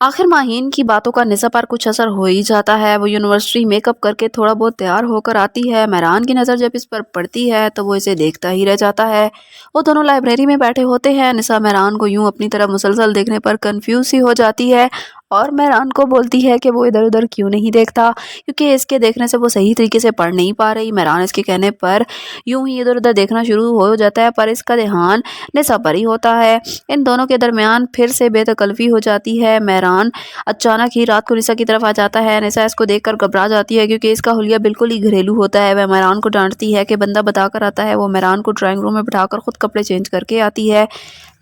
آخر ماہین کی باتوں کا نسا پر کچھ اثر ہو ہی جاتا ہے۔ وہ یونیورسٹی میک اپ کر کے تھوڑا بہت تیار ہو کر آتی ہے۔ مہران کی نظر جب اس پر پڑتی ہے تو وہ اسے دیکھتا ہی رہ جاتا ہے۔ وہ دونوں لائبریری میں بیٹھے ہوتے ہیں۔ نسا مہران کو یوں اپنی طرف مسلسل دیکھنے پر کنفیوز سی ہو جاتی ہے اور مہران کو بولتی ہے کہ وہ ادھر ادھر کیوں نہیں دیکھتا، کیونکہ اس کے دیکھنے سے وہ صحیح طریقے سے پڑھ نہیں پا رہی۔ مہران اس کے کہنے پر یوں ہی ادھر ادھر دیکھنا شروع ہو جاتا ہے، پر اس کا دھیان نسا پر ہی ہوتا ہے۔ ان دونوں کے درمیان پھر سے بے تکلفی ہو جاتی ہے۔ مہران اچانک ہی رات کو نسا کی طرف آ جاتا ہے۔ نسا اس کو دیکھ کر گھبرا جاتی ہے کیونکہ اس کا حلیہ بالکل ہی گھریلو ہوتا ہے۔ وہ مہران کو ڈانٹتی ہے کہ بندہ بتا کر آتا ہے۔ وہ مہران کو ڈرائنگ روم میں بٹھا کر خود کپڑے چینج کر کے آتی ہے۔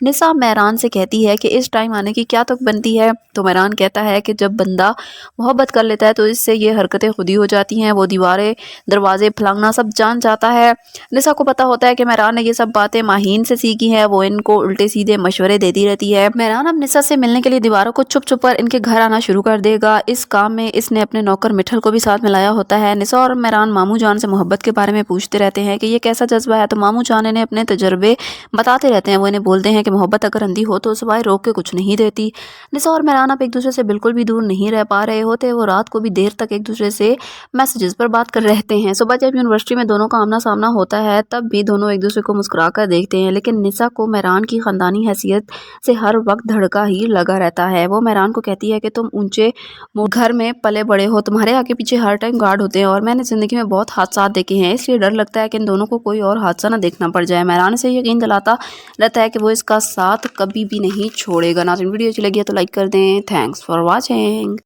نسا مہران سے کہتی ہے کہ اس ٹائم آنے کی کیا تک بنتی ہے، تو مہران کہتا ہے کہ جب بندہ محبت کر لیتا ہے تو اس سے یہ حرکتیں خود ہی ہو جاتی ہیں۔ وہ دیواریں، دروازے پھلانگنا سب جان جاتا ہے۔ نسا کو پتا ہوتا ہے کہ مہران نے یہ سب باتیں ماہین سے سیکھی ہیں۔ وہ ان کو الٹے سیدھے مشورے دیتی رہتی ہے۔ مہران اب نسا سے ملنے کے لیے دیواروں کو چھپ چھپ کر ان کے گھر آنا شروع کر دے گا۔ اس کام میں اس نے اپنے نوکر مٹھل کو بھی ساتھ ملایا ہوتا ہے۔ نسا اور مہران ماموں جان سے محبت کے بارے میں پوچھتے رہتے ہیں کہ یہ کیسا جذبہ ہے، تو ماموں جان انہیں اپنے تجربے بتاتے رہتے ہیں۔ وہ انہیں بولتے ہیں کہ محبت اگر اندھی ہو تو سوائے روک کے کچھ نہیں دیتی۔ نسا اور مہران اب ایک دوسرے سے بالکل بھی دور نہیں رہ پا رہے ہوتے۔ وہ رات کو بھی دیر تک ایک دوسرے سے میسجز پر بات کر رہتے ہیں۔ صبح جب یونیورسٹی میں دونوں کا آمنا سامنا ہوتا ہے تب بھی دونوں ایک دوسرے کو مسکرا کر دیکھتے ہیں، لیکن نسا کو مہران کی خاندانی حیثیت سے ہر وقت دھڑکا ہی لگا رہتا ہے۔ وہ مہران کو کہتی ہے کہ تم اونچے گھر میں پلے بڑے ہو، تمہارے آگے پیچھے ہر ٹائم گارڈ ہوتے ہیں اور میں نے زندگی میں بہت حادثات دیکھے ہیں، اس لیے ڈر لگتا ہے کہ ان دونوں کو کوئی اور حادثہ نہ دیکھنا پڑ جائے۔ مہران سے یقین دلاتا رہتا ہے کہ وہ اس کا ساتھ کبھی بھی نہیں چھوڑے گا۔ ناظرین، ویڈیو اچھی لگی ہے تو لائک کر دیں۔ Thanks for watching.